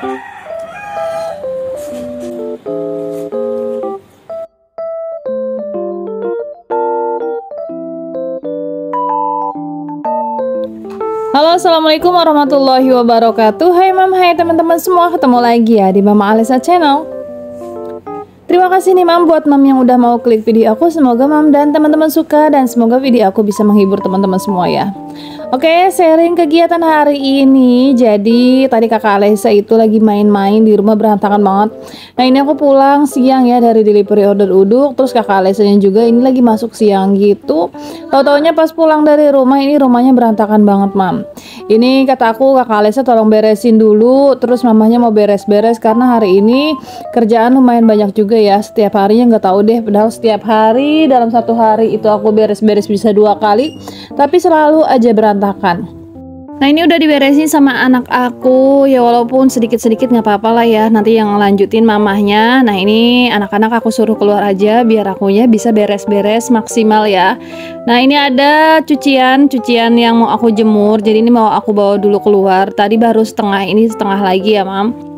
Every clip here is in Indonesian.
Halo, assalamualaikum warahmatullahi wabarakatuh. Hai mam, hai teman-teman semua, ketemu lagi ya di Mama Alisa Channel. Terima kasih nih mam buat mam yang udah mau klik video aku. Semoga mam dan teman-teman suka dan semoga video aku bisa menghibur teman-teman semua ya. Oke, sharing kegiatan hari ini. Jadi tadi kakak Alisa itu lagi main-main di rumah, berantakan banget. Nah ini aku pulang siang ya dari delivery order uduk. Terus kakak Alisanya juga ini lagi masuk siang gitu. Tahu-taunya pas pulang dari rumah ini rumahnya berantakan banget mam. Ini kata aku kakak Alisa tolong beresin dulu. Terus mamanya mau beres-beres karena hari ini kerjaan lumayan banyak juga ya. Setiap harinya nggak tahu deh. Padahal setiap hari dalam satu hari itu aku beres-beres bisa 2 kali. Tapi selalu aja berantakan. Nah ini udah diberesin sama anak aku ya, walaupun sedikit-sedikit nggak apa-apa lah ya, nanti yang lanjutin mamahnya. Nah ini anak-anak aku suruh keluar aja biar akunya bisa beres-beres maksimal ya. Nah ini ada cucian yang mau aku jemur, jadi ini mau aku bawa dulu keluar. Tadi baru setengah, ini setengah lagi ya mam.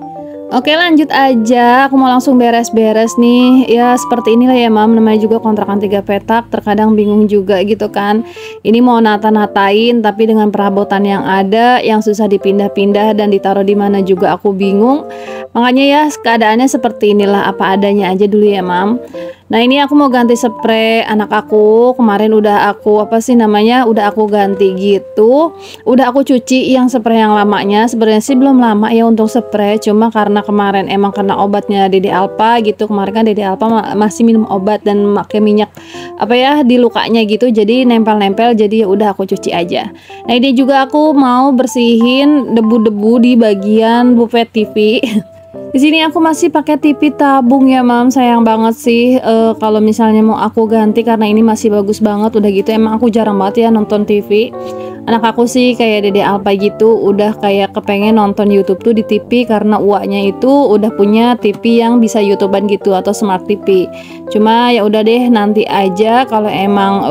Oke lanjut aja, aku mau langsung beres-beres nih. Ya seperti inilah ya mam, namanya juga kontrakan 3 petak, terkadang bingung juga gitu kan. Ini mau nata-natain tapi dengan perabotan yang ada yang susah dipindah-pindah dan ditaruh di mana juga aku bingung. Makanya ya keadaannya seperti inilah, apa adanya aja dulu ya mam. Nah ini aku mau ganti spray anak aku. Kemarin udah aku udah aku ganti gitu. Udah aku cuci yang spray yang lamanya. Sebenarnya sih belum lama ya untuk spray, cuma karena kemarin emang kena obatnya Dede Alpa gitu. Kemarin kan Dede Alpa masih minum obat dan pakai minyak di lukanya gitu, jadi nempel-nempel, jadi ya udah aku cuci aja. Nah ini juga aku mau bersihin debu-debu di bagian buffet TV. Di sini aku masih pakai TV tabung ya mam, sayang banget sih kalau misalnya mau aku ganti karena ini masih bagus banget. Udah gitu emang aku jarang banget ya nonton TV. Anak aku sih kayak Dede Alpa gitu, udah kayak kepengen nonton YouTube tuh di TV karena uaknya itu udah punya TV yang bisa YouTubean gitu atau smart TV. Cuma ya udah deh, nanti aja kalau emang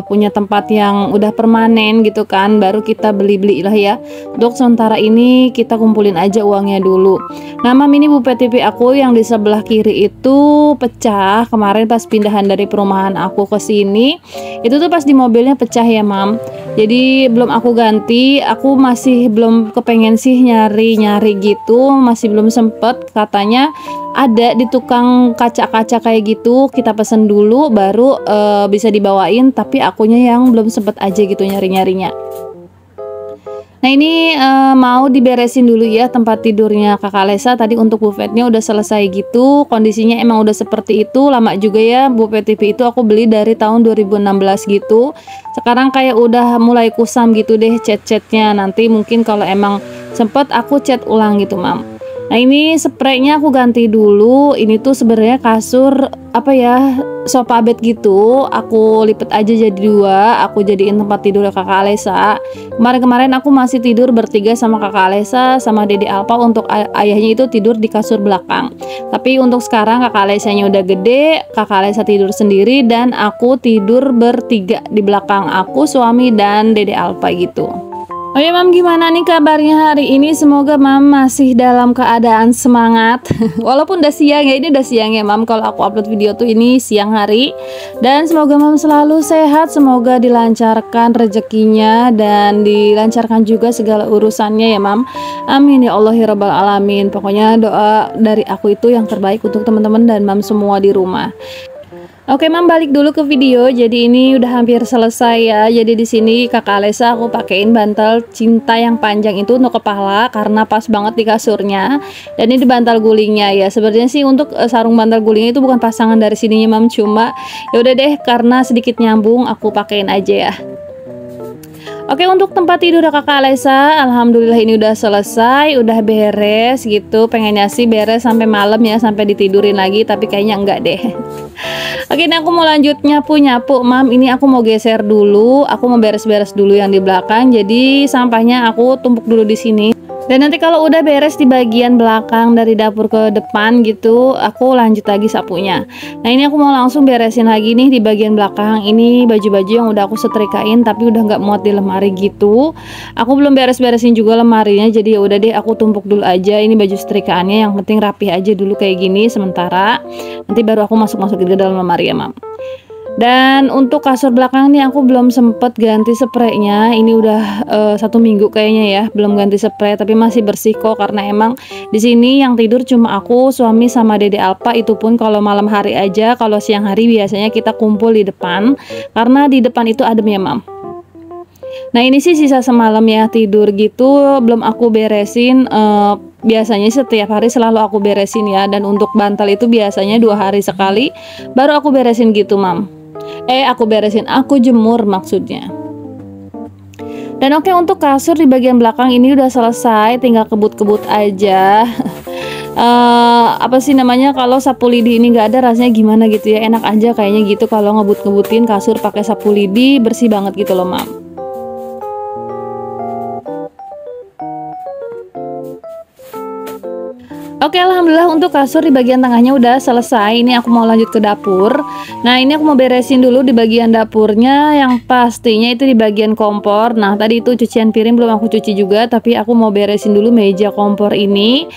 punya tempat yang udah permanen gitu kan, baru kita beli-beli lah ya. Untuk sementara ini kita kumpulin aja uangnya dulu. Nah mam, ini buffet TV aku yang di sebelah kiri itu pecah kemarin pas pindahan dari perumahan aku ke sini. Itu tuh pas di mobilnya pecah ya mam. Jadi belum aku ganti, aku masih belum kepengen sih nyari-nyari gitu, masih belum sempet. Katanya ada di tukang kaca-kaca kayak gitu, kita pesen dulu baru bisa dibawain, tapi akunya yang belum sempet aja gitu nyari-nyarinya. Nah ini mau diberesin dulu ya tempat tidurnya kakak Alisa. Tadi untuk buffetnya udah selesai gitu, kondisinya emang udah seperti itu. Lama juga ya buffet TV itu, aku beli dari tahun 2016 gitu. Sekarang kayak udah mulai kusam gitu deh cat-catnya. Nanti mungkin kalau emang sempet aku cat ulang gitu mam. Nah ini spraynya aku ganti dulu. Ini tuh sebenarnya kasur sofa bed gitu. Aku lipet aja jadi 2. Aku jadiin tempat tidur kakak Alisa. Kemarin aku masih tidur bertiga sama kakak Alisa sama Dede Alpa. Untuk ayahnya itu tidur di kasur belakang. Tapi untuk sekarang kakak Alisanya udah gede, kakak Alisa tidur sendiri dan aku tidur bertiga di belakang aku, suami dan Dede Alpa gitu. Oh ya mam, gimana nih kabarnya hari ini? Semoga mam masih dalam keadaan semangat. Walaupun udah siang ya, ini udah siang ya mam, kalau aku upload video tuh ini siang hari. Dan semoga mam selalu sehat, semoga dilancarkan rezekinya dan dilancarkan juga segala urusannya ya mam. Amin ya Allah ya Rabbal Alamin. Pokoknya doa dari aku itu yang terbaik untuk teman-teman dan mam semua di rumah. Oke mam, balik dulu ke video. Jadi ini udah hampir selesai ya. Jadi di sini kakak Alisa aku pakein bantal cinta yang panjang itu untuk kepala karena pas banget di kasurnya. Dan ini bantal gulingnya ya. Sebenarnya sih untuk sarung bantal gulingnya itu bukan pasangan dari sininya mam, cuma ya udah deh karena sedikit nyambung aku pakein aja ya. Oke, untuk tempat tidur kakak Alisa, alhamdulillah ini udah selesai, udah beres gitu. Pengennya sih beres sampai malam ya, sampai ditidurin lagi, tapi kayaknya enggak deh. Oke, ini aku mau lanjut nyapu-nyapu mam. Ini aku mau geser dulu, aku mau beres-beres dulu yang di belakang. Jadi sampahnya aku tumpuk dulu di sini. Dan nanti kalau udah beres di bagian belakang dari dapur ke depan gitu, aku lanjut lagi sapunya. Nah ini aku mau langsung beresin lagi nih di bagian belakang. Ini baju-baju yang udah aku setrikain tapi udah nggak muat di lemari gitu. Aku belum beres-beresin juga lemarinya, jadi ya udah deh aku tumpuk dulu aja. Ini baju setrikaannya, yang penting rapi aja dulu kayak gini sementara. Nanti baru aku masukin ke dalam lemari ya mam. Dan untuk kasur belakang nih aku belum sempet ganti spraynya. Ini udah 1 minggu kayaknya ya belum ganti spray, tapi masih bersih kok karena emang di sini yang tidur cuma aku, suami sama Dede Alpa. Itu pun kalau malam hari aja. Kalau siang hari biasanya kita kumpul di depan karena di depan itu adem ya mam. Nah ini sih sisa semalam ya tidur gitu belum aku beresin. Biasanya setiap hari selalu aku beresin ya. Dan untuk bantal itu biasanya 2 hari sekali baru aku beresin gitu mam. Aku jemur maksudnya. Dan oke, untuk kasur di bagian belakang ini udah selesai, tinggal kebut-kebut aja. Apa sih namanya, kalau sapu lidi ini nggak ada rasanya gimana gitu ya, enak aja kayaknya gitu kalau ngebut-ngebutin kasur pakai sapu lidi, bersih banget gitu loh mam. Oke, alhamdulillah untuk kasur di bagian tengahnya udah selesai. Ini aku mau lanjut ke dapur. Nah ini aku mau beresin dulu di bagian dapurnya, yang pastinya itu di bagian kompor. Nah tadi itu cucian piring belum aku cuci juga, tapi aku mau beresin dulu meja kompor ini.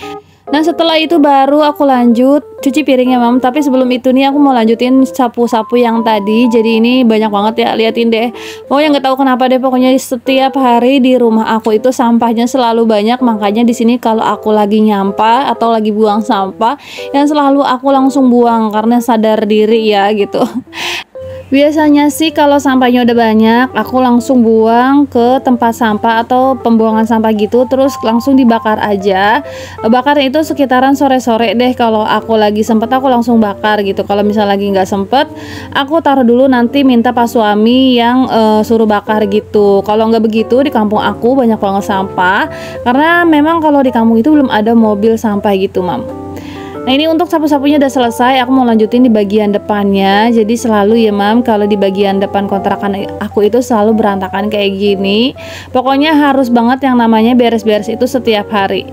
Nah setelah itu baru aku lanjut cuci piringnya mam. Tapi sebelum itu nih aku mau lanjutin sapu-sapu yang tadi. Jadi ini banyak banget ya, liatin deh. Pokoknya nggak tahu kenapa deh, pokoknya setiap hari di rumah aku itu sampahnya selalu banyak. Makanya di sini kalau aku lagi nyampah atau lagi buang sampah, yang selalu aku langsung buang karena sadar diri ya gitu. Biasanya sih kalau sampahnya udah banyak, aku langsung buang ke tempat sampah atau pembuangan sampah gitu, terus langsung dibakar aja. Bakarnya itu sekitaran sore-sore deh. Kalau aku lagi sempet aku langsung bakar gitu. Kalau misalnya lagi nggak sempet, aku taruh dulu, nanti minta pas suami yang suruh bakar gitu. Kalau nggak begitu, di kampung aku banyak banget sampah, karena memang kalau di kampung itu belum ada mobil sampah gitu mam. Nah ini untuk sapu-sapunya udah selesai, aku mau lanjutin di bagian depannya. Jadi selalu ya mam, kalau di bagian depan kontrakan aku itu selalu berantakan kayak gini. Pokoknya harus banget yang namanya beres-beres itu setiap hari.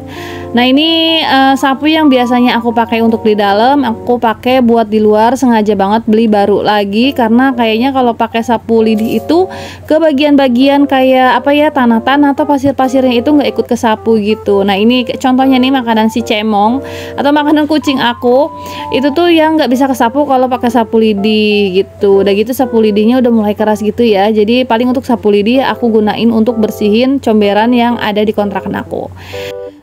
Nah ini sapu yang biasanya aku pakai untuk di dalam, aku pakai buat di luar. Sengaja banget beli baru lagi, karena kayaknya kalau pakai sapu lidi itu ke bagian-bagian kayak apa ya, tanah-tanah atau pasir-pasirnya itu nggak ikut ke sapu gitu. Nah ini contohnya nih makanan si cemong atau makanan kucing aku itu tuh yang nggak bisa kesapu kalau pakai sapu lidi gitu. Udah gitu sapu lidinya udah mulai keras gitu ya. Jadi paling untuk sapu lidi aku gunain untuk bersihin comberan yang ada di kontrakan aku.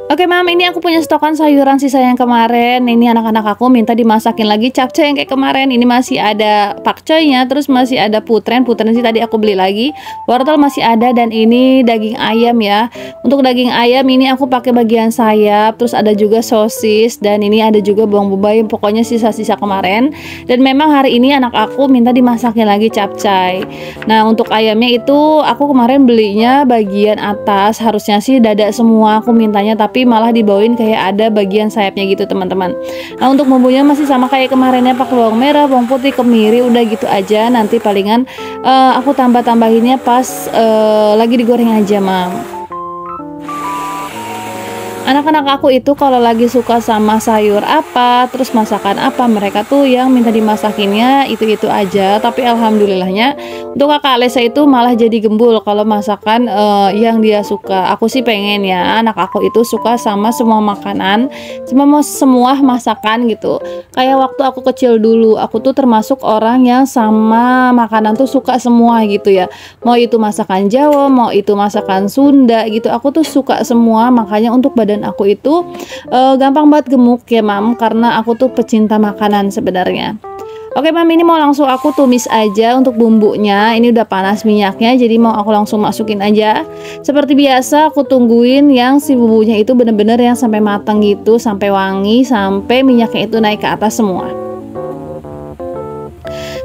Oke mam, ini aku punya stokan sayuran sisa yang kemarin. Ini anak-anak aku minta dimasakin lagi capcay yang kayak kemarin. Ini masih ada pakcoynya, terus masih ada putren sih tadi aku beli lagi. Wortel masih ada, dan ini daging ayam ya. Untuk daging ayam ini aku pakai bagian sayap, terus ada juga sosis, dan ini ada juga bawang bombay. Pokoknya sisa-sisa kemarin. Dan memang hari ini anak aku minta dimasakin lagi capcay. Nah untuk ayamnya itu aku kemarin belinya bagian atas, harusnya sih dada semua aku mintanya, tapi malah dibawain kayak ada bagian sayapnya gitu teman-teman. Nah untuk bumbunya masih sama kayak kemarinnya, pakai bawang merah, bawang putih, kemiri, udah gitu aja. Nanti palingan aku tambah-tambahinnya pas lagi digoreng aja mam. Anak-anak aku itu kalau lagi suka sama sayur apa, terus masakan apa, mereka tuh yang minta dimasakinnya itu-itu aja. Tapi alhamdulillahnya untuk kakak Alesa itu malah jadi gembul kalau masakan yang dia suka. Aku sih pengen ya anak aku itu suka sama semua makanan, semua masakan gitu. Kayak waktu aku kecil dulu, aku tuh termasuk orang yang sama makanan tuh suka semua gitu ya. Mau itu masakan Jawa, mau itu masakan Sunda gitu, aku tuh suka semua. Makanya untuk badan aku itu gampang banget gemuk ya mam, karena aku tuh pecinta makanan sebenarnya. Oke mam, ini mau langsung aku tumis aja untuk bumbunya. Ini udah panas minyaknya, jadi mau aku langsung masukin aja. Seperti biasa aku tungguin yang si bumbunya itu bener-bener yang sampai matang gitu, sampai wangi, sampai minyaknya itu naik ke atas semua.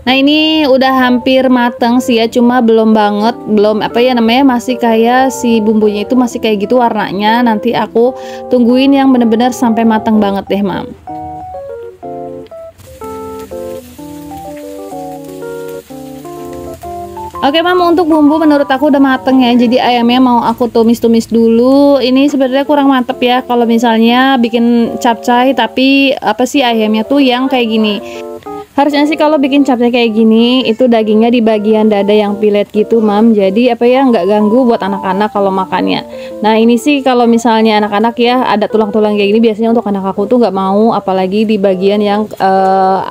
Nah ini udah hampir mateng sih ya, cuma belum banget, belum apa ya namanya, masih kayak si bumbunya itu masih kayak gitu warnanya. Nanti aku tungguin yang bener-bener sampai mateng banget deh mam. Oke mam, untuk bumbu menurut aku udah mateng ya. Jadi ayamnya mau aku tumis-tumis dulu. Ini sebenarnya kurang mantep ya kalau misalnya bikin capcay tapi apa sih ayamnya tuh yang kayak gini. Harusnya sih kalau bikin capcay kayak gini itu dagingnya di bagian dada yang pilet gitu mam. Jadi apa ya, nggak ganggu buat anak-anak kalau makannya. Nah ini sih kalau misalnya anak-anak ya ada tulang-tulang kayak gini, biasanya untuk anak aku tuh nggak mau, apalagi di bagian yang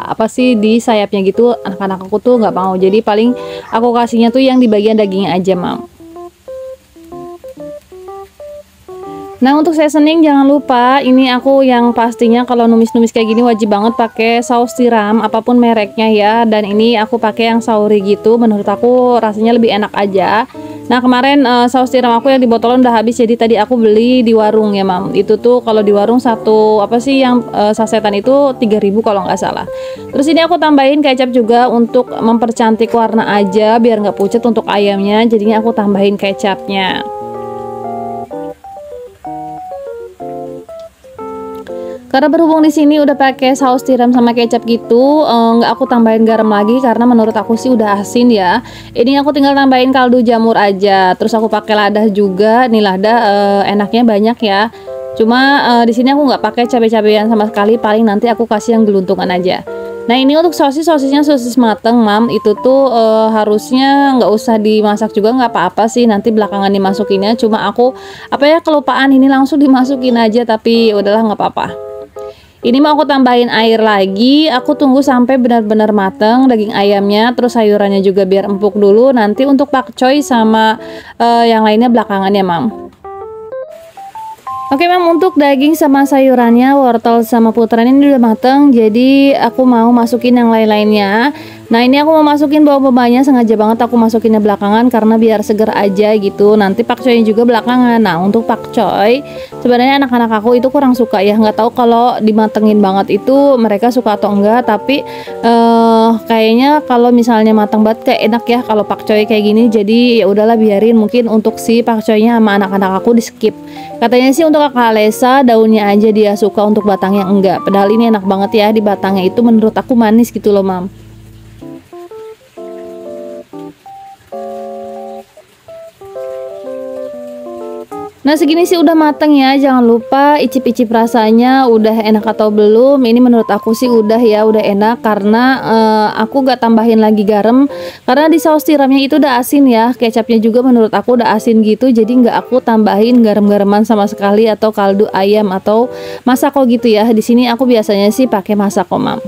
apa sih di sayapnya gitu, anak-anak aku tuh nggak mau. Jadi paling aku kasihnya tuh yang di bagian dagingnya aja mam. Nah untuk seasoning jangan lupa, ini aku yang pastinya kalau numis-numis kayak gini wajib banget pakai saus tiram apapun mereknya ya. Dan ini aku pakai yang sauri gitu, menurut aku rasanya lebih enak aja. Nah kemarin saus tiram aku yang di botolan udah habis, jadi tadi aku beli di warung ya mam. Itu tuh kalau di warung satu apa sih yang sasetan itu 3.000 kalau nggak salah. Terus ini aku tambahin kecap juga untuk mempercantik warna aja biar nggak pucat untuk ayamnya, jadinya aku tambahin kecapnya. Karena berhubung di sini udah pakai saus tiram sama kecap gitu, nggak aku tambahin garam lagi karena menurut aku sih udah asin ya. Ini aku tinggal tambahin kaldu jamur aja. Terus aku pakai lada juga. Nih lada enaknya banyak ya. Cuma di sini aku nggak pakai cabai-cabean sama sekali. Paling nanti aku kasih yang geluntungan aja. Nah ini untuk sosisnya sosis mateng mam. Itu tuh harusnya nggak usah dimasak juga, nggak apa-apa sih, nanti belakangan dimasukinnya. Cuma aku apa ya kelupaan, ini langsung dimasukin aja, tapi udahlah nggak apa-apa. Ini mau aku tambahin air lagi, aku tunggu sampai benar-benar mateng daging ayamnya, terus sayurannya juga biar empuk dulu. Nanti untuk pakcoy sama yang lainnya belakangan ya mam. Oke mam, untuk daging sama sayurannya, wortel sama puteran ini udah mateng, jadi aku mau masukin yang lain-lainnya. Nah ini aku mau masukin bawang bombay, sengaja banget aku masukinnya belakangan karena biar seger aja gitu. Nanti pakcoynya juga belakangan. Nah untuk pakcoy sebenarnya anak-anak aku itu kurang suka ya, nggak tahu kalau dimatengin banget itu mereka suka atau enggak. Tapi kayaknya kalau misalnya matang banget kayak enak ya kalau pakcoy kayak gini. Jadi ya udahlah biarin, mungkin untuk si pakcoynya sama anak-anak aku di skip. Katanya sih untuk kakak Alesa daunnya aja dia suka, untuk batangnya enggak. Padahal ini enak banget ya, di batangnya itu menurut aku manis gitu loh mam. Nah segini sih udah mateng ya, jangan lupa icip-icip rasanya udah enak atau belum. Ini menurut aku sih udah ya, udah enak karena aku gak tambahin lagi garam karena di saus tiramnya itu udah asin ya. Kecapnya juga menurut aku udah asin gitu, jadi nggak aku tambahin garam-garaman sama sekali atau kaldu ayam atau masako gitu ya. Di sini aku biasanya sih pakai masako mam.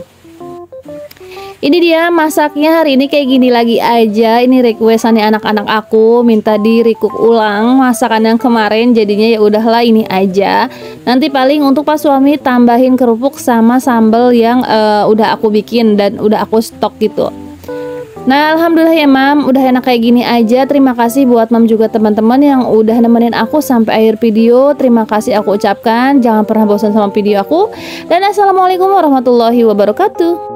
Ini dia masaknya hari ini kayak gini lagi aja. Ini requestannya anak-anak aku, minta di recook ulang masakan yang kemarin, jadinya ya udahlah ini aja. Nanti paling untuk pas suami tambahin kerupuk sama sambal yang udah aku bikin dan udah aku stok gitu. Nah alhamdulillah ya mam, udah enak kayak gini aja. Terima kasih buat mam juga teman-teman yang udah nemenin aku sampai akhir video. Terima kasih aku ucapkan, jangan pernah bosan sama video aku. Dan assalamualaikum warahmatullahi wabarakatuh.